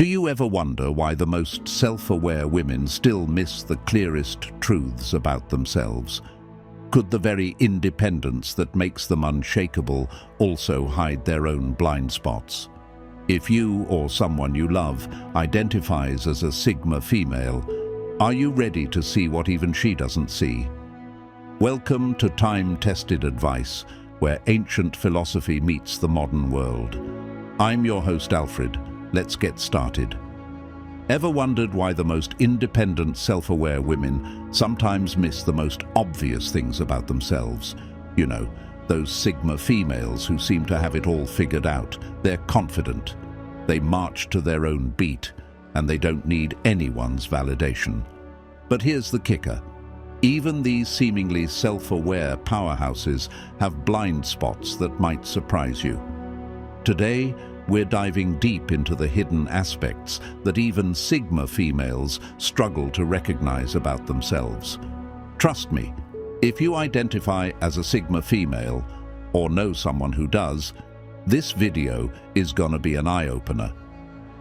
Do you ever wonder why the most self-aware women still miss the clearest truths about themselves? Could the very independence that makes them unshakable also hide their own blind spots? If you or someone you love identifies as a Sigma female, are you ready to see what even she doesn't see? Welcome to time-tested advice, where ancient philosophy meets the modern world. I'm your host, Alfred. Let's get started. Ever wondered why the most independent, self-aware women sometimes miss the most obvious things about themselves? You know, those Sigma females who seem to have it all figured out. They're confident. They march to their own beat, and they don't need anyone's validation. But here's the kicker. Even these seemingly self-aware powerhouses have blind spots that might surprise you. Today, we're diving deep into the hidden aspects that even Sigma females struggle to recognize about themselves. Trust me, if you identify as a Sigma female, or know someone who does, this video is gonna be an eye-opener.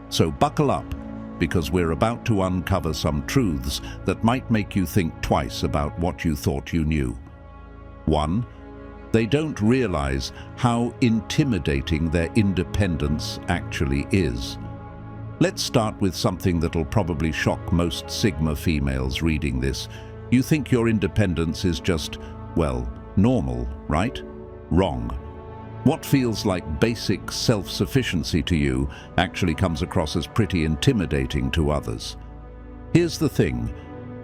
So buckle up, because we're about to uncover some truths that might make you think twice about what you thought you knew. 1. They don't realize how intimidating their independence actually is. Let's start with something that'll probably shock most Sigma females reading this. You think your independence is just, well, normal, right? Wrong. What feels like basic self-sufficiency to you actually comes across as pretty intimidating to others. Here's the thing.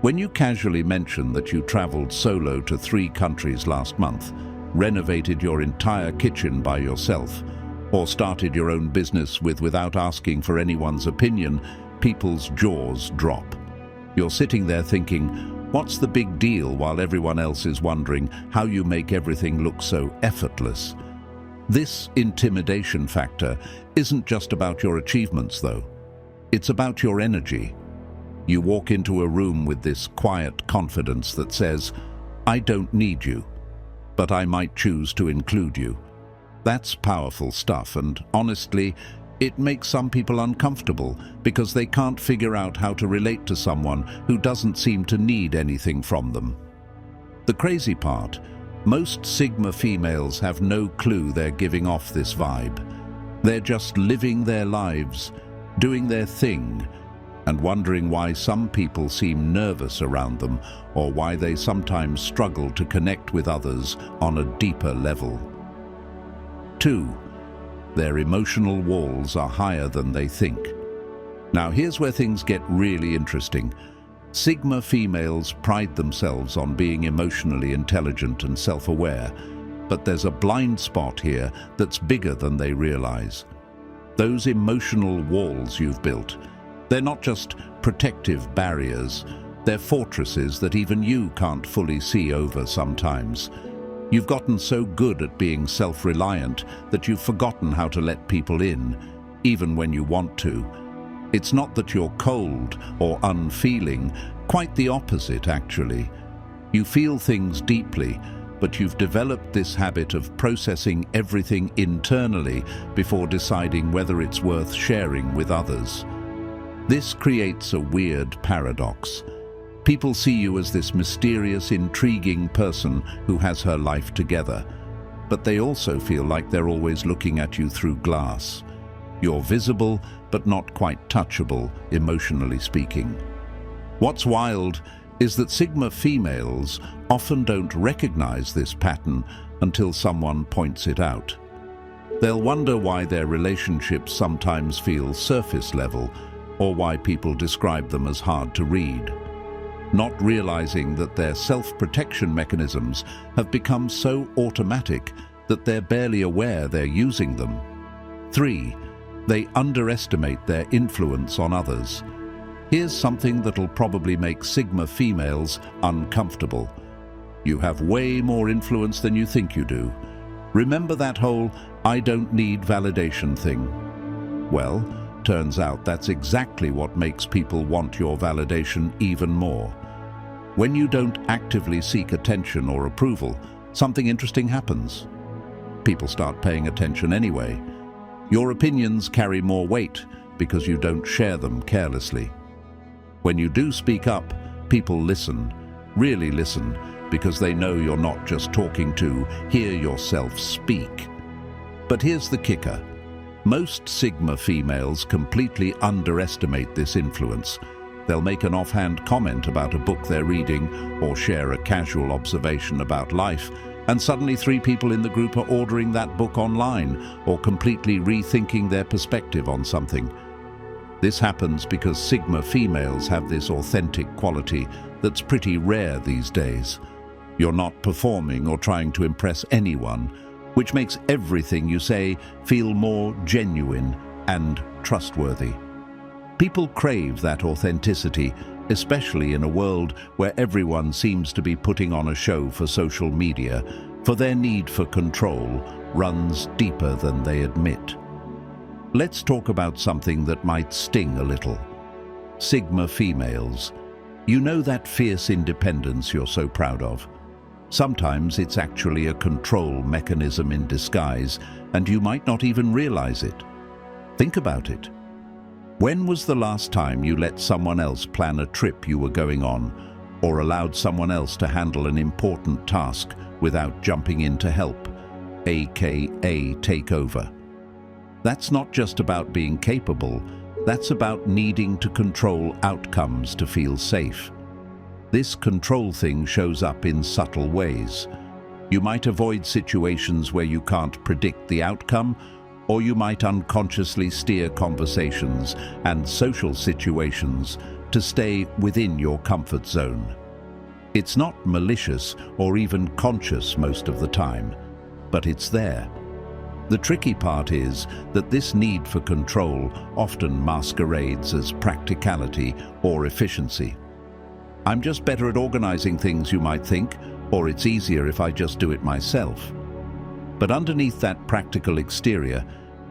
When you casually mention that you traveled solo to 3 countries last month, renovated your entire kitchen by yourself, or started your own business without asking for anyone's opinion, people's jaws drop. You're sitting there thinking, what's the big deal, while everyone else is wondering how you make everything look so effortless? This intimidation factor isn't just about your achievements, though. It's about your energy. You walk into a room with this quiet confidence that says, I don't need you, but I might choose to include you. That's powerful stuff, and honestly, it makes some people uncomfortable because they can't figure out how to relate to someone who doesn't seem to need anything from them. The crazy part, most Sigma females have no clue they're giving off this vibe. They're just living their lives, doing their thing, and wondering why some people seem nervous around them, or why they sometimes struggle to connect with others on a deeper level. 2. Their emotional walls are higher than they think. Now here's where things get really interesting. Sigma females pride themselves on being emotionally intelligent and self-aware, but there's a blind spot here that's bigger than they realize. Those emotional walls you've built, they're not just protective barriers, they're fortresses that even you can't fully see over sometimes. You've gotten so good at being self-reliant that you've forgotten how to let people in, even when you want to. It's not that you're cold or unfeeling, quite the opposite actually. You feel things deeply, but you've developed this habit of processing everything internally before deciding whether it's worth sharing with others. This creates a weird paradox. People see you as this mysterious, intriguing person who has her life together, but they also feel like they're always looking at you through glass. You're visible, but not quite touchable, emotionally speaking. What's wild is that Sigma females often don't recognize this pattern until someone points it out. They'll wonder why their relationships sometimes feel surface level, or why people describe them as hard to read, not realizing that their self-protection mechanisms have become so automatic that they're barely aware they're using them. 3. They underestimate their influence on others. Here's something that'll probably make Sigma females uncomfortable. You have way more influence than you think you do. Remember that whole "I don't need validation" thing? Well, turns out that's exactly what makes people want your validation even more. When you don't actively seek attention or approval, something interesting happens. People start paying attention anyway. Your opinions carry more weight because you don't share them carelessly. When you do speak up, people listen, really listen, because they know you're not just talking to hear yourself speak. But here's the kicker. Most Sigma females completely underestimate this influence. They'll make an offhand comment about a book they're reading or share a casual observation about life, and suddenly 3 people in the group are ordering that book online or completely rethinking their perspective on something. This happens because Sigma females have this authentic quality that's pretty rare these days. You're not performing or trying to impress anyone, which makes everything you say feel more genuine and trustworthy. People crave that authenticity, especially in a world where everyone seems to be putting on a show for social media, for their need for control runs deeper than they admit. Let's talk about something that might sting a little. Sigma females. You know that fierce independence you're so proud of? Sometimes it's actually a control mechanism in disguise, and you might not even realize it. Think about it. When was the last time you let someone else plan a trip you were going on, or allowed someone else to handle an important task without jumping in to help, aka take over? That's not just about being capable, that's about needing to control outcomes to feel safe. This control thing shows up in subtle ways. You might avoid situations where you can't predict the outcome, or you might unconsciously steer conversations and social situations to stay within your comfort zone. It's not malicious or even conscious most of the time, but it's there. The tricky part is that this need for control often masquerades as practicality or efficiency. I'm just better at organizing things, you might think, or it's easier if I just do it myself. But underneath that practical exterior,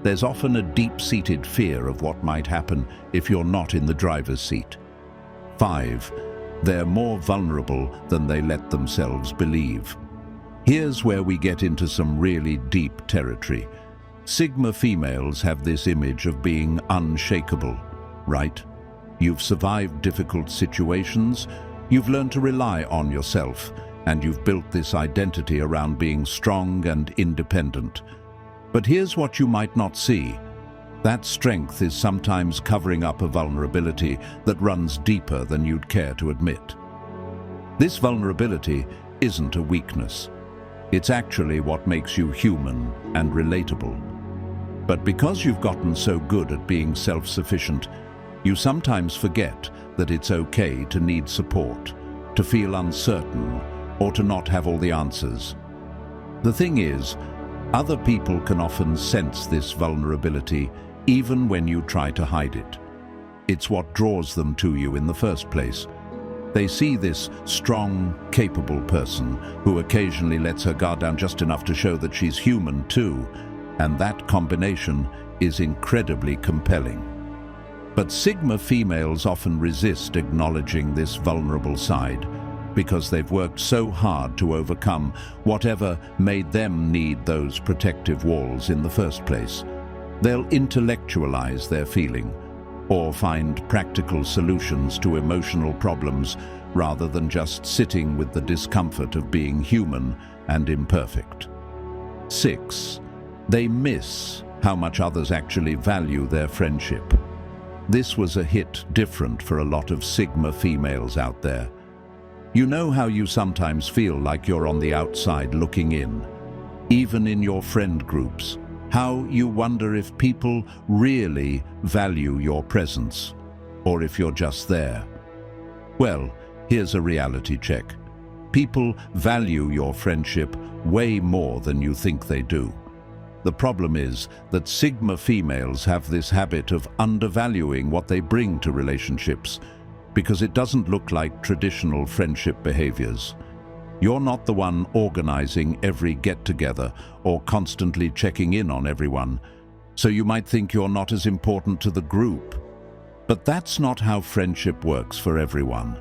there's often a deep-seated fear of what might happen if you're not in the driver's seat. 5. They're more vulnerable than they let themselves believe. Here's where we get into some really deep territory. Sigma females have this image of being unshakable, right? You've survived difficult situations, you've learned to rely on yourself, and you've built this identity around being strong and independent. But here's what you might not see. That strength is sometimes covering up a vulnerability that runs deeper than you'd care to admit. This vulnerability isn't a weakness. It's actually what makes you human and relatable. But because you've gotten so good at being self-sufficient, you sometimes forget that it's okay to need support, to feel uncertain, or to not have all the answers. The thing is, other people can often sense this vulnerability even when you try to hide it. It's what draws them to you in the first place. They see this strong, capable person who occasionally lets her guard down just enough to show that she's human too, and that combination is incredibly compelling. But Sigma females often resist acknowledging this vulnerable side because they've worked so hard to overcome whatever made them need those protective walls in the first place. They'll intellectualize their feeling, or find practical solutions to emotional problems rather than just sitting with the discomfort of being human and imperfect. 6. They miss how much others actually value their friendship. This was a hit different for a lot of Sigma females out there. You know how you sometimes feel like you're on the outside looking in, even in your friend groups. How you wonder if people really value your presence, or if you're just there. Well, here's a reality check. People value your friendship way more than you think they do. The problem is that Sigma females have this habit of undervaluing what they bring to relationships because it doesn't look like traditional friendship behaviors. You're not the one organizing every get-together or constantly checking in on everyone, so you might think you're not as important to the group. But that's not how friendship works for everyone.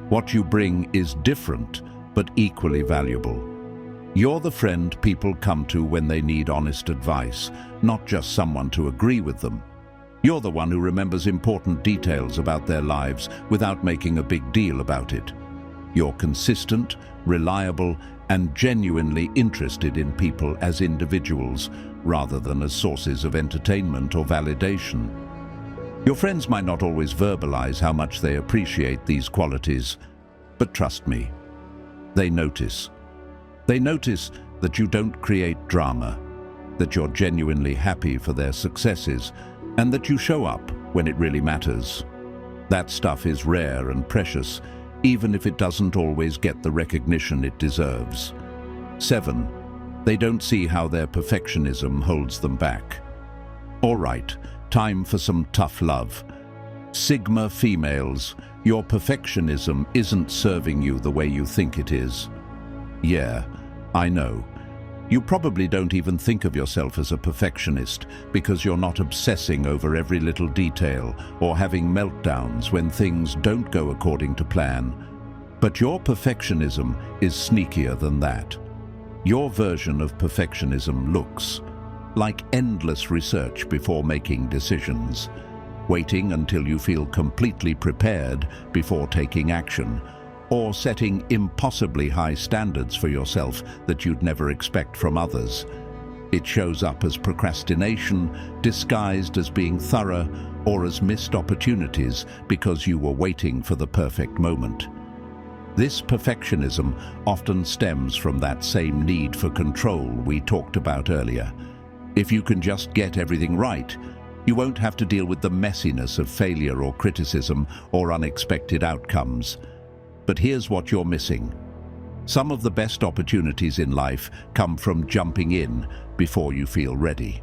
What you bring is different, but equally valuable. You're the friend people come to when they need honest advice, not just someone to agree with them. You're the one who remembers important details about their lives without making a big deal about it. You're consistent, reliable, and genuinely interested in people as individuals, rather than as sources of entertainment or validation. Your friends might not always verbalize how much they appreciate these qualities, but trust me, they notice. They notice that you don't create drama, that you're genuinely happy for their successes, and that you show up when it really matters. That stuff is rare and precious, even if it doesn't always get the recognition it deserves. 7. They don't see how their perfectionism holds them back. All right, time for some tough love. Sigma females, your perfectionism isn't serving you the way you think it is. Yeah, I know. You probably don't even think of yourself as a perfectionist because you're not obsessing over every little detail or having meltdowns when things don't go according to plan. But your perfectionism is sneakier than that. Your version of perfectionism looks like endless research before making decisions, waiting until you feel completely prepared before taking action, or setting impossibly high standards for yourself that you'd never expect from others. It shows up as procrastination, disguised as being thorough, or as missed opportunities because you were waiting for the perfect moment. This perfectionism often stems from that same need for control we talked about earlier. If you can just get everything right, you won't have to deal with the messiness of failure or criticism or unexpected outcomes. But here's what you're missing. Some of the best opportunities in life come from jumping in before you feel ready.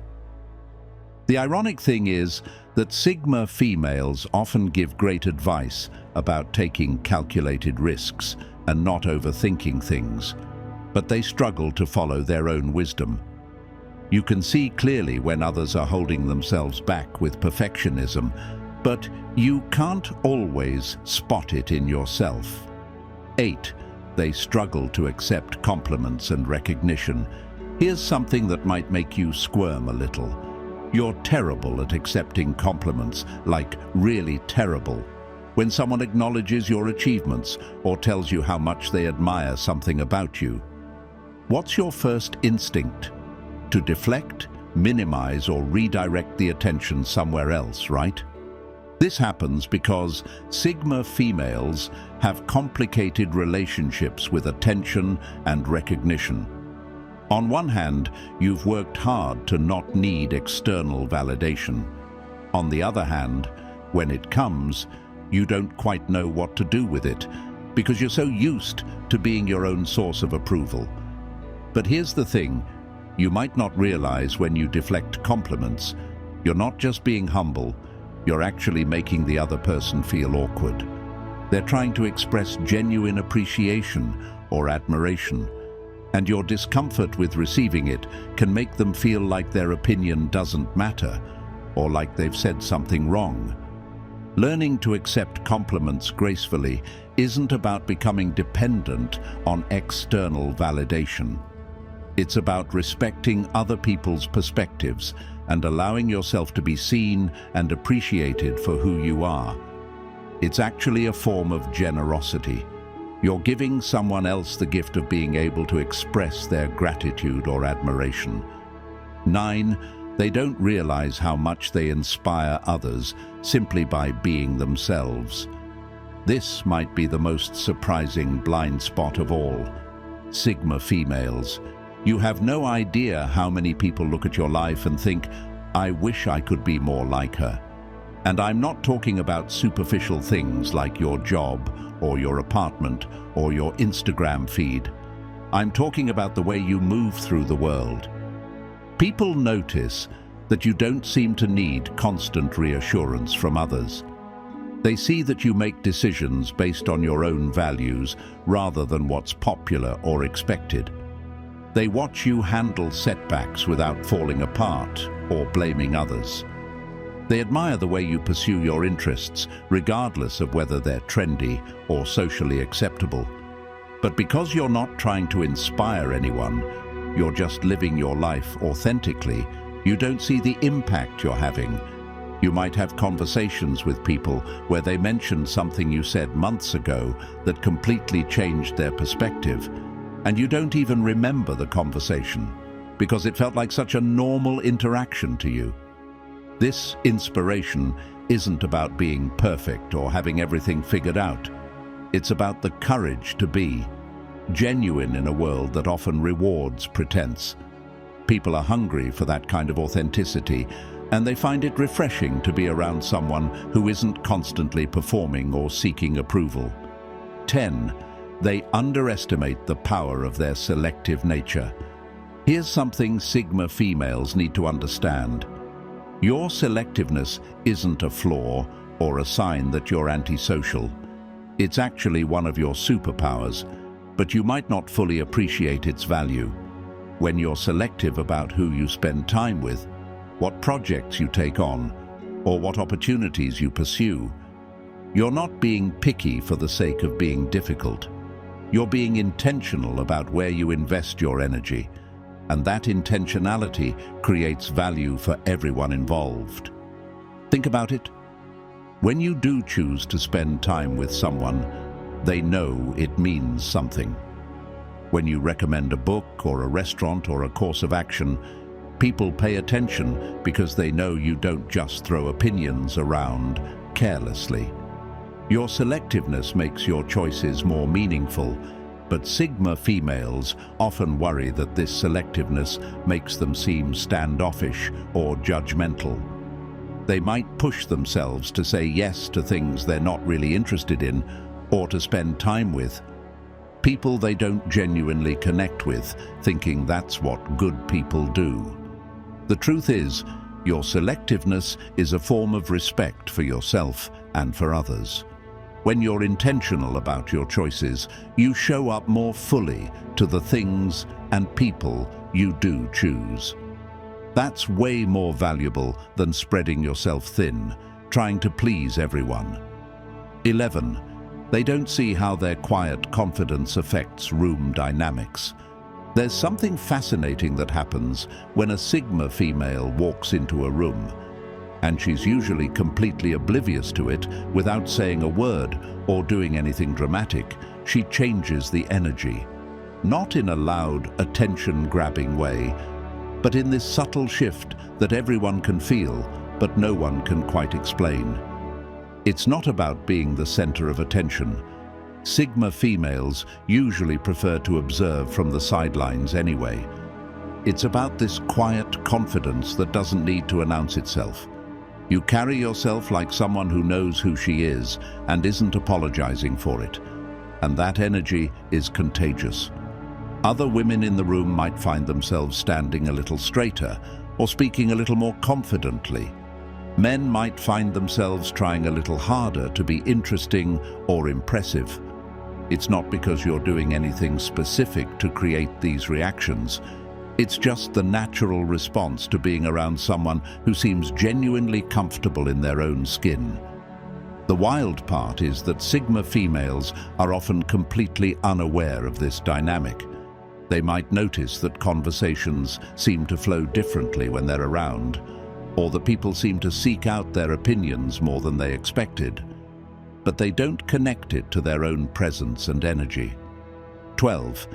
The ironic thing is that Sigma females often give great advice about taking calculated risks and not overthinking things, but they struggle to follow their own wisdom. You can see clearly when others are holding themselves back with perfectionism, but you can't always spot it in yourself. 8. They struggle to accept compliments and recognition. Here's something that might make you squirm a little. You're terrible at accepting compliments, like really terrible. When someone acknowledges your achievements or tells you how much they admire something about you, what's your first instinct? To deflect, minimize, or redirect the attention somewhere else, right? This happens because Sigma females have complicated relationships with attention and recognition. On one hand, you've worked hard to not need external validation. On the other hand, when it comes, you don't quite know what to do with it because you're so used to being your own source of approval. But here's the thing, you might not realize when you deflect compliments, you're not just being humble, you're actually making the other person feel awkward. They're trying to express genuine appreciation or admiration, and your discomfort with receiving it can make them feel like their opinion doesn't matter or like they've said something wrong. Learning to accept compliments gracefully isn't about becoming dependent on external validation. It's about respecting other people's perspectives and allowing yourself to be seen and appreciated for who you are. It's actually a form of generosity. You're giving someone else the gift of being able to express their gratitude or admiration. 9. They don't realize how much they inspire others simply by being themselves. This might be the most surprising blind spot of all. Sigma females. You have no idea how many people look at your life and think, I wish I could be more like her. And I'm not talking about superficial things like your job or your apartment or your Instagram feed. I'm talking about the way you move through the world. People notice that you don't seem to need constant reassurance from others. They see that you make decisions based on your own values rather than what's popular or expected. They watch you handle setbacks without falling apart or blaming others. They admire the way you pursue your interests, regardless of whether they're trendy or socially acceptable. But because you're not trying to inspire anyone, you're just living your life authentically, you don't see the impact you're having. You might have conversations with people where they mentioned something you said months ago that completely changed their perspective, and you don't even remember the conversation because it felt like such a normal interaction to you. This inspiration isn't about being perfect or having everything figured out. It's about the courage to be genuine in a world that often rewards pretense. People are hungry for that kind of authenticity, and they find it refreshing to be around someone who isn't constantly performing or seeking approval. 10. They underestimate the power of their selective nature. Here's something Sigma females need to understand. Your selectiveness isn't a flaw or a sign that you're antisocial. It's actually one of your superpowers, but you might not fully appreciate its value. When you're selective about who you spend time with, what projects you take on, or what opportunities you pursue, you're not being picky for the sake of being difficult. You're being intentional about where you invest your energy, and that intentionality creates value for everyone involved. Think about it. When you do choose to spend time with someone, they know it means something. When you recommend a book or a restaurant or a course of action, people pay attention because they know you don't just throw opinions around carelessly. Your selectiveness makes your choices more meaningful, but Sigma females often worry that this selectiveness makes them seem standoffish or judgmental. They might push themselves to say yes to things they're not really interested in or to spend time with people they don't genuinely connect with, thinking that's what good people do. The truth is, your selectiveness is a form of respect for yourself and for others. When you're intentional about your choices, you show up more fully to the things and people you do choose. That's way more valuable than spreading yourself thin, trying to please everyone. 11. They don't see how their quiet confidence affects room dynamics. There's something fascinating that happens when a Sigma female walks into a room, and she's usually completely oblivious to it without saying a word or doing anything dramatic. She changes the energy, not in a loud, attention-grabbing way, but in this subtle shift that everyone can feel, but no one can quite explain. It's not about being the center of attention. Sigma females usually prefer to observe from the sidelines anyway. It's about this quiet confidence that doesn't need to announce itself. You carry yourself like someone who knows who she is and isn't apologizing for it. And that energy is contagious. Other women in the room might find themselves standing a little straighter or speaking a little more confidently. Men might find themselves trying a little harder to be interesting or impressive. It's not because you're doing anything specific to create these reactions. It's just the natural response to being around someone who seems genuinely comfortable in their own skin. The wild part is that Sigma females are often completely unaware of this dynamic. They might notice that conversations seem to flow differently when they're around, or that people seem to seek out their opinions more than they expected. But they don't connect it to their own presence and energy. 12.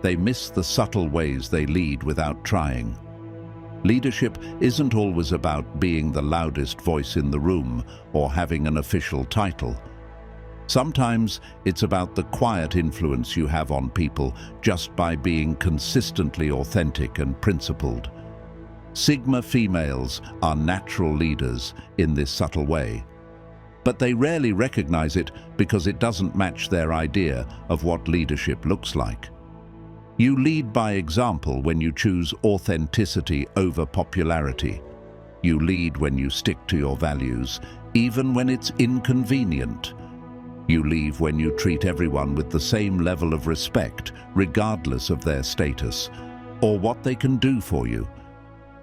They miss the subtle ways they lead without trying. Leadership isn't always about being the loudest voice in the room or having an official title. Sometimes it's about the quiet influence you have on people just by being consistently authentic and principled. Sigma females are natural leaders in this subtle way, but they rarely recognize it because it doesn't match their idea of what leadership looks like. You lead by example when you choose authenticity over popularity. You lead when you stick to your values, even when it's inconvenient. You lead when you treat everyone with the same level of respect, regardless of their status, or what they can do for you.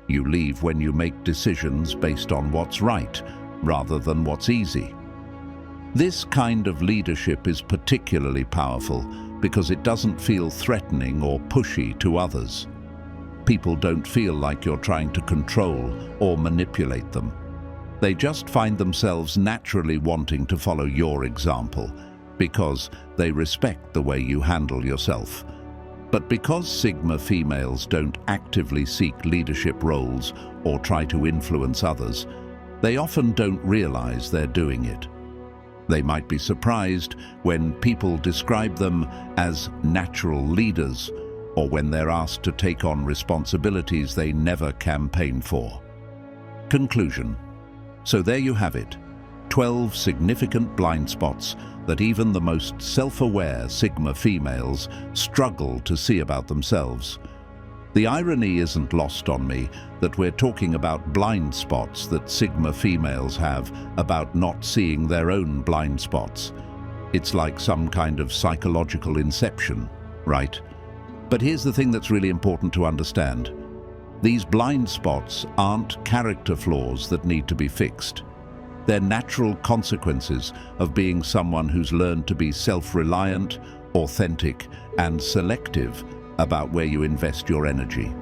You lead when you make decisions based on what's right, rather than what's easy. This kind of leadership is particularly powerful because it doesn't feel threatening or pushy to others. People don't feel like you're trying to control or manipulate them. They just find themselves naturally wanting to follow your example because they respect the way you handle yourself. But because Sigma females don't actively seek leadership roles or try to influence others, they often don't realize they're doing it. They might be surprised when people describe them as natural leaders, or when they're asked to take on responsibilities they never campaigned for. Conclusion. So there you have it, 12 significant blind spots that even the most self-aware Sigma females struggle to see about themselves. The irony isn't lost on me that we're talking about blind spots that Sigma females have about not seeing their own blind spots. It's like some kind of psychological inception, right? But here's the thing that's really important to understand. These blind spots aren't character flaws that need to be fixed. They're natural consequences of being someone who's learned to be self-reliant, authentic, and selective about where you invest your energy.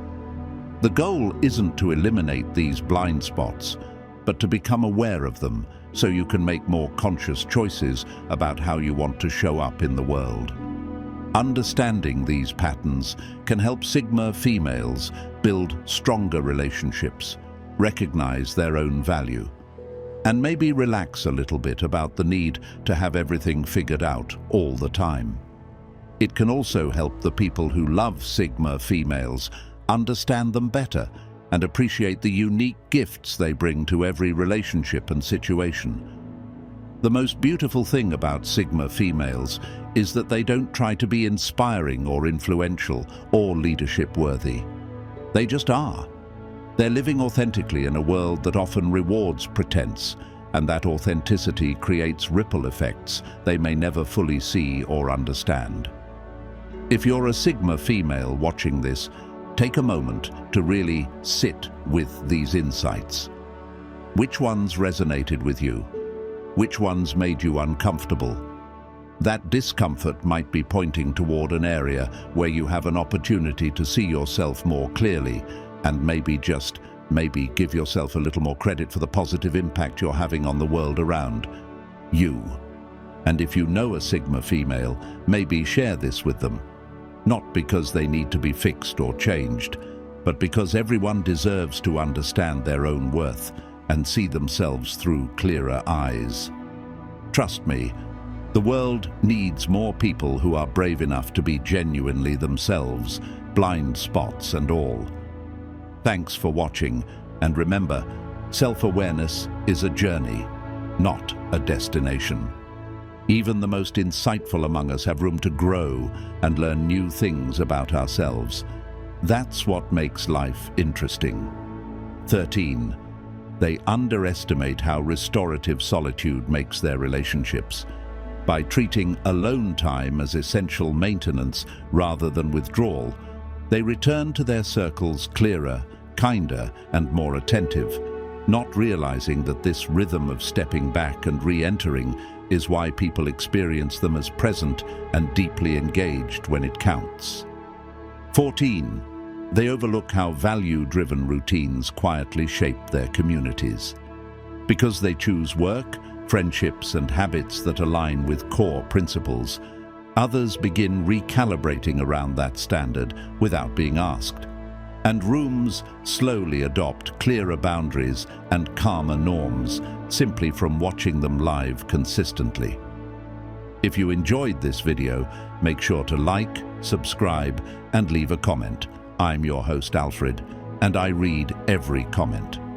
The goal isn't to eliminate these blind spots, but to become aware of them so you can make more conscious choices about how you want to show up in the world. Understanding these patterns can help Sigma females build stronger relationships, recognize their own value, and maybe relax a little bit about the need to have everything figured out all the time. It can also help the people who love Sigma females understand them better and appreciate the unique gifts they bring to every relationship and situation. The most beautiful thing about Sigma females is that they don't try to be inspiring or influential or leadership-worthy. They just are. They're living authentically in a world that often rewards pretense, and that authenticity creates ripple effects they may never fully see or understand. If you're a Sigma female watching this, take a moment to really sit with these insights. Which ones resonated with you? Which ones made you uncomfortable? That discomfort might be pointing toward an area where you have an opportunity to see yourself more clearly and maybe give yourself a little more credit for the positive impact you're having on the world around you. And if you know a Sigma female, maybe share this with them. Not because they need to be fixed or changed, but because everyone deserves to understand their own worth and see themselves through clearer eyes. Trust me, the world needs more people who are brave enough to be genuinely themselves, blind spots and all. Thanks for watching, and remember, self-awareness is a journey, not a destination. Even the most insightful among us have room to grow and learn new things about ourselves. That's what makes life interesting. 13. They underestimate how restorative solitude makes their relationships. By treating alone time as essential maintenance rather than withdrawal, they return to their circles clearer, kinder, and more attentive, not realizing that this rhythm of stepping back and re-entering is why people experience them as present and deeply engaged when it counts. 14. They overlook how value-driven routines quietly shape their communities. Because they choose work, friendships, and habits that align with core principles, others begin recalibrating around that standard without being asked. And rooms slowly adopt clearer boundaries and calmer norms simply from watching them live consistently. If you enjoyed this video, make sure to like, subscribe, and leave a comment. I'm your host, Alfred, and I read every comment.